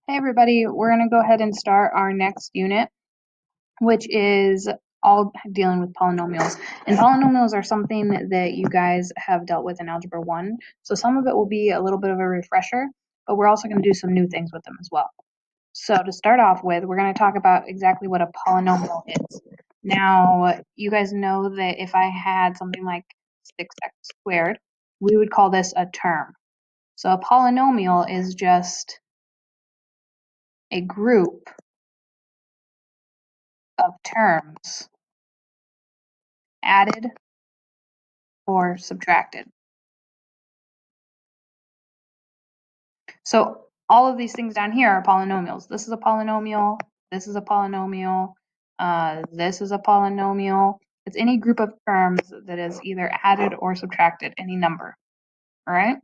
Hey everybody, we're going to go ahead and start our next unit, which is all dealing with polynomials. And polynomials are something that you guys have dealt with in Algebra 1. So some of it will be a little bit of a refresher, but we're also going to do some new things with them as well. So to start off with, we're going to talk about exactly what a polynomial is. Now, you guys know that if I had something like 6x squared, we would call this a term. So a polynomial is just a group of terms added or subtracted. So all of these things down here are polynomials. This is a polynomial, this is a polynomial, this is a polynomial. It's any group of terms that is either added or subtracted, any number. All right?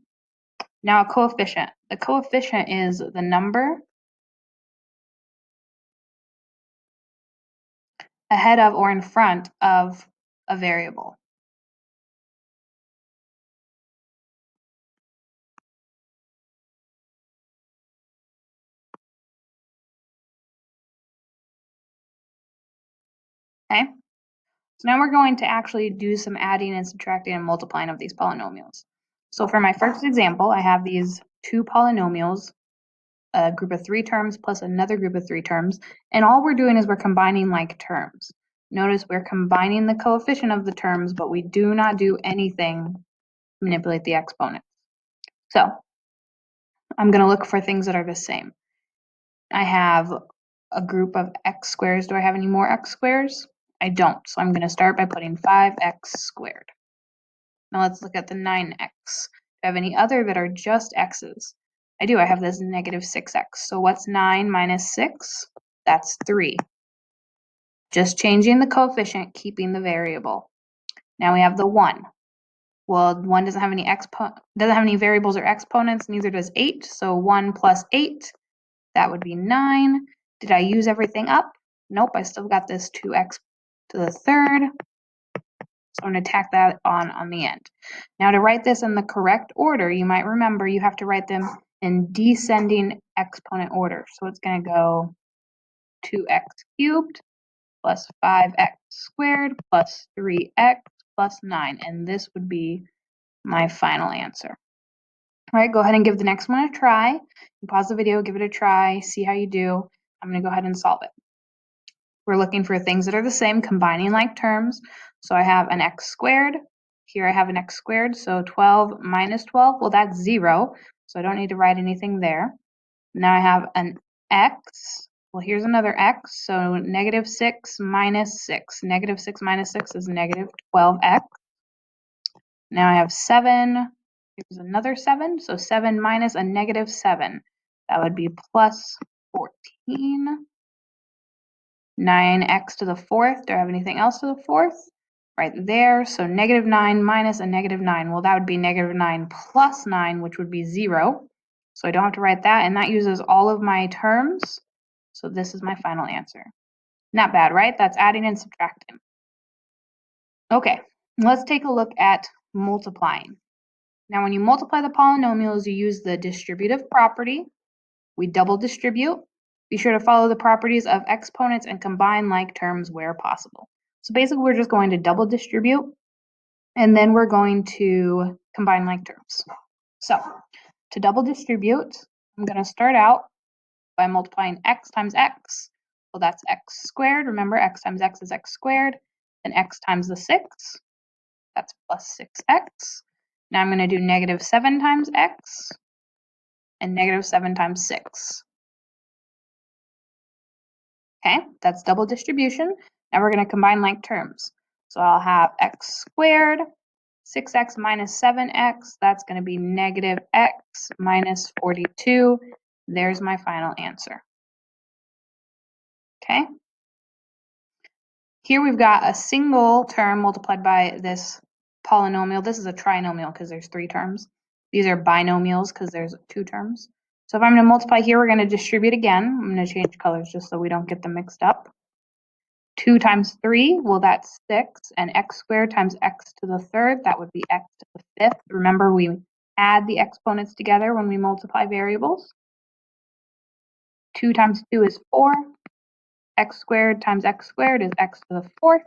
Now a coefficient. The coefficient is the number ahead of or in front of a variable. Okay? So now we're going to actually do some adding and subtracting and multiplying of these polynomials. So for my first example, I have these two polynomials, a group of 3 terms plus another group of 3 terms, and all we're doing is we're combining like terms. Notice we're combining the coefficient of the terms, but we do not do anything to manipulate the exponents. So I'm going to look for things that are the same. I have a group of x squares. Do I have any more x squares? I don't. So I'm going to start by putting 5x squared. Now let's look at the 9x. Do I have any other that are just x's? I do. I have this negative 6x. So what's 9 minus 6? That's 3. Just changing the coefficient, keeping the variable. Now we have the 1. Well, 1 doesn't have any variables or exponents, neither does 8. So 1 plus 8, that would be 9. Did I use everything up? Nope, I still got this 2x to the third. So I'm going to tack that on the end. Now to write this in the correct order, you might remember you have to write them in descending exponent order. So it's going to go 2x cubed plus 5x squared plus 3x plus 9. And this would be my final answer. All right, go ahead and give the next one a try. You pause the video, give it a try, see how you do. I'm going to go ahead and solve it. We're looking for things that are the same, combining like terms. So I have an x squared. Here I have an x squared, so 12 minus 12, well, that's 0, so I don't need to write anything there. Now I have an x. Well, here's another x, so negative 6 minus 6. Negative 6 minus 6 is negative 12x. Now I have 7. Here's another 7, so 7 minus a negative 7. That would be plus 14. 9x to the fourth. Do I have anything else to the fourth? Right there. So negative 9 minus a negative 9. Well, that would be negative 9 plus 9, which would be 0. So I don't have to write that. And that uses all of my terms. So this is my final answer. Not bad, right? That's adding and subtracting. Okay, let's take a look at multiplying. Now, when you multiply the polynomials, you use the distributive property. We double distribute. Be sure to follow the properties of exponents and combine like terms where possible. So basically, we're just going to double distribute, and then we're going to combine like terms. So to double distribute, I'm going to start out by multiplying x times x. Well, that's x squared. Remember, x times x is x squared. Then x times the 6, that's plus 6x. Now I'm going to do negative 7 times x and negative 7 times 6. Okay, that's double distribution. Now we're going to combine like terms. So I'll have x squared, 6x minus 7x, that's going to be negative x minus 42. There's my final answer. Okay. Here we've got a single term multiplied by this polynomial. This is a trinomial because there's 3 terms. These are binomials because there's 2 terms. So if I'm going to multiply here, we're going to distribute again. I'm going to change colors just so we don't get them mixed up. 2 times 3, well, that's 6, and x squared times x to the third, that would be x to the fifth. Remember, we add the exponents together when we multiply variables. 2 times 2 is 4. X squared times x squared is x to the 4th.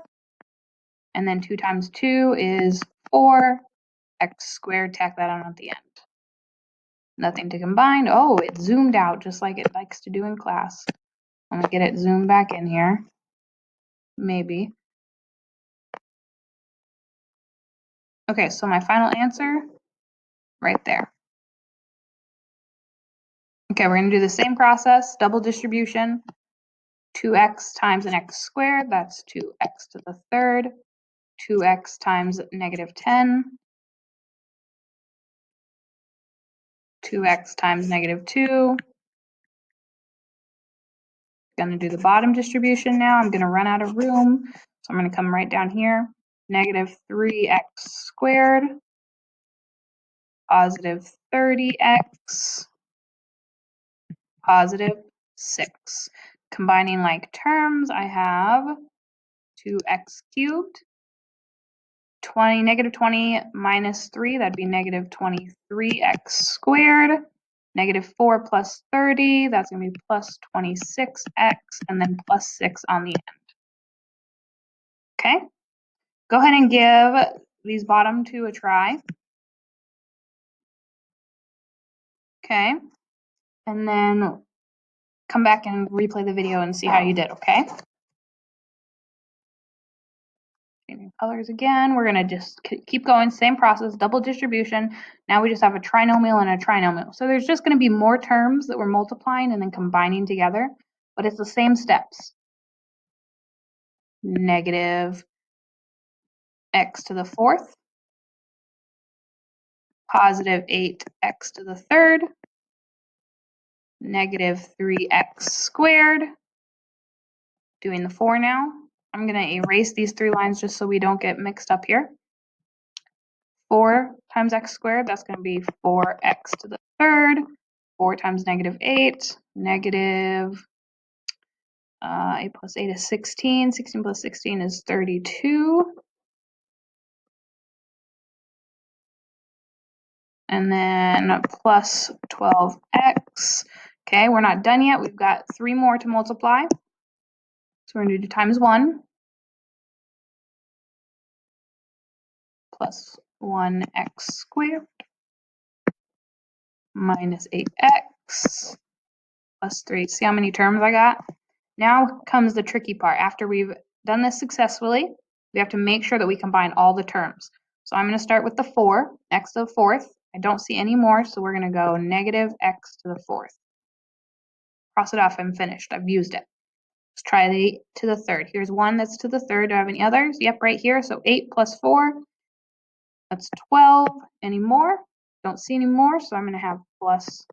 And then 2 times 2 is 4. X squared, tack that on at the end. Nothing to combine. Oh, it zoomed out just like it likes to do in class. I'm going to get it zoomed back in here. Maybe. Okay, so my final answer, right there. Okay, we're going to do the same process, double distribution. 2x times an x squared, that's 2x to the 3rd. 2x times negative 10. 2x times negative 2. Going to do the bottom distribution now. I'm going to run out of room, so I'm going to come right down here. Negative 3x squared, positive 30x, positive 6. Combining like terms, I have 2x cubed, negative 20 minus 3, that'd be negative 23x squared. Negative 4 plus 30, that's going to be plus 26x, and then plus 6 on the end. Okay, go ahead and give these bottom two a try. Okay, and then come back and replay the video and see how you did, okay? Changing colors again. We're going to just keep going, same process, double distribution. Now we just have a trinomial and a trinomial. So there's just going to be more terms that we're multiplying and then combining together, but it's the same steps. Negative x to the 4th, positive 8x to the 3rd, negative 3x squared. Doing the 4 now. I'm going to erase these 3 lines just so we don't get mixed up here. 4 times x squared, that's going to be 4x to the 3rd. 4 times negative 8, negative 8 plus 8 is 16. 16 plus 16 is 32. And then plus 12x. Okay, we're not done yet. We've got 3 more to multiply. So we're going to do times 1 plus 1x squared minus 8x plus 3. See how many terms I got? Now comes the tricky part. After we've done this successfully, we have to make sure that we combine all the terms. So I'm going to start with the 4, x to the 4th. I don't see any more, so we're going to go negative x to the 4th. Cross it off, I'm finished. I've used it. Let's try the 8 to the 3rd. Here's 1 that's to the 3rd. Do I have any others? Yep, right here. So 8 plus 4, that's 12. Any more? Don't see any more, so I'm going to have plus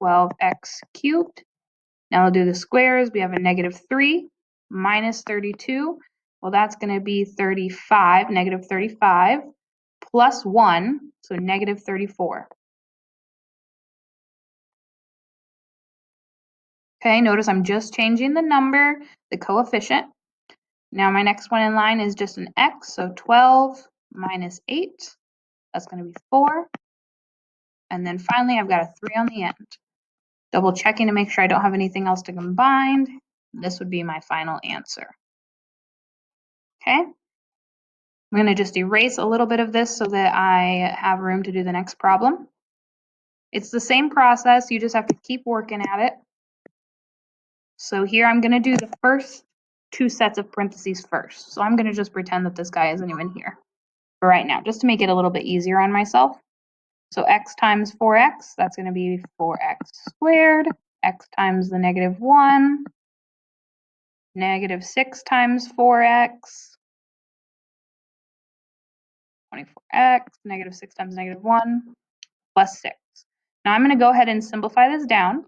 12x cubed. Now we'll do the squares. We have a negative 3 minus 32. Well, that's going to be 35, negative 35, plus 1, so negative 34. Okay, notice I'm just changing the number, the coefficient. Now my next one in line is just an x, so 12 minus 8, that's going to be 4. And then finally, I've got a 3 on the end. Double checking to make sure I don't have anything else to combine. This would be my final answer. Okay, I'm going to just erase a little bit of this so that I have room to do the next problem. It's the same process, you just have to keep working at it. So here I'm going to do the first 2 sets of parentheses first. So I'm going to just pretend that this guy isn't even here for right now, just to make it a little bit easier on myself. So x times 4x, that's going to be 4x squared. X times the negative 1, negative 6 times 4x, 24x, negative 6 times negative 1, plus 6. Now I'm going to go ahead and simplify this down.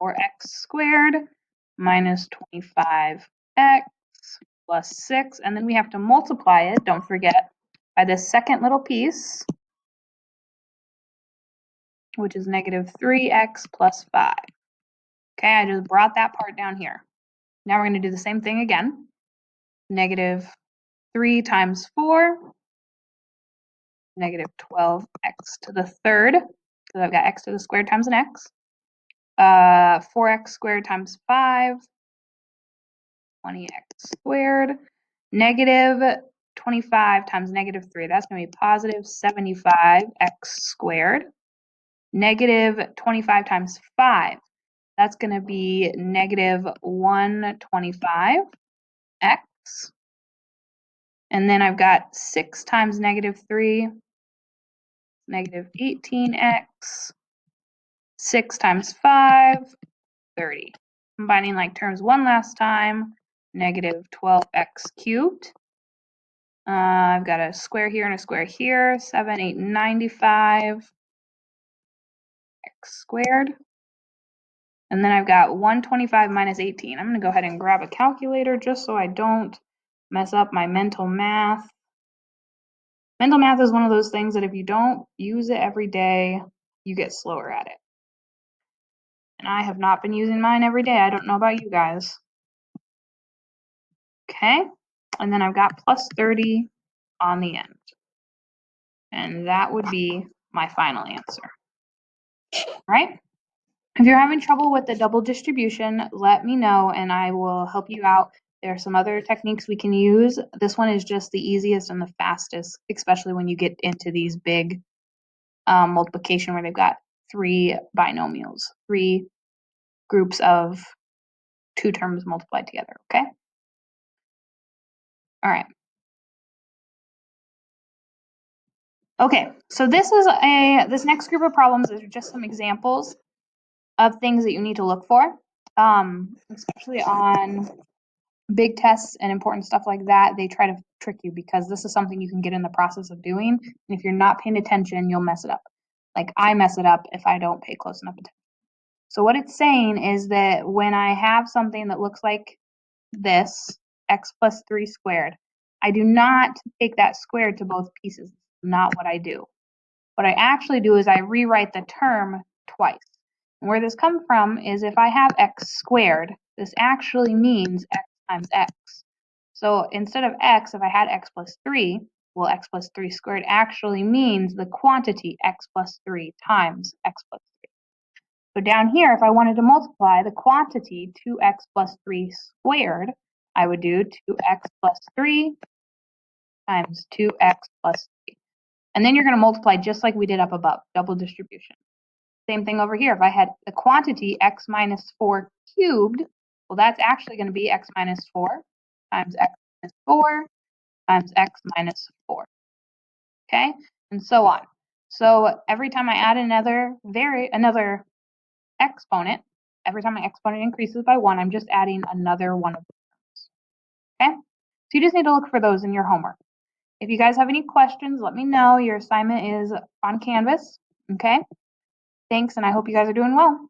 4x squared minus 25x plus 6. And then we have to multiply it, don't forget, by this second little piece, which is negative 3x plus 5. Okay, I just brought that part down here. Now we're going to do the same thing again. Negative 3 times 4, negative 12x to the 3rd, because I've got x to the squared times an x, 4x squared times 5, 20x squared. Negative 25 times negative 3, that's going to be positive 75x squared. Negative 25 times 5, that's going to be negative 125x. And then I've got 6 times negative 3, negative 18x. 6 times 5, 30. Combining like terms one last time, negative 12x cubed. I've got a square here and a square here, 7, 8, 95 x squared. And then I've got 125 minus 18. I'm going to go ahead and grab a calculator just so I don't mess up my mental math. Mental math is one of those things that if you don't use it every day, you get slower at it. And I have not been using mine every day. I don't know about you guys. Okay, and then I've got plus 30 on the end. And that would be my final answer. All right? If you're having trouble with the double distribution, let me know and I will help you out. There are some other techniques we can use. This one is just the easiest and the fastest, especially when you get into these big multiplication where they've got 3 binomials, 3 groups of 2 terms multiplied together, okay? All right. Okay, so this next group of problems is just some examples of things that you need to look for, especially on big tests and important stuff like that. They try to trick you because this is something you can get in the process of doing. And if you're not paying attention, you'll mess it up. Like I mess it up if I don't pay close enough attention. So what it's saying is that when I have something that looks like this, x plus 3 squared, I do not take that squared to both pieces. Not what I do. What I actually do is I rewrite the term twice. And where this comes from is if I have x squared, this actually means x times x. So instead of x, if I had x plus 3, well, x plus 3 squared actually means the quantity x plus 3 times x plus 3. So down here, if I wanted to multiply the quantity 2x plus 3 squared, I would do 2x plus 3 times 2x plus 3. And then you're going to multiply just like we did up above, double distribution. Same thing over here. If I had the quantity x minus 4 cubed, well, that's actually going to be x minus 4 times x minus 4 times x minus 4. Okay? And so on. So every time I add another exponent, every time my exponent increases by 1, I'm just adding another one of the terms. Okay? So you just need to look for those in your homework. If you guys have any questions, let me know. Your assignment is on Canvas. Okay? Thanks, and I hope you guys are doing well.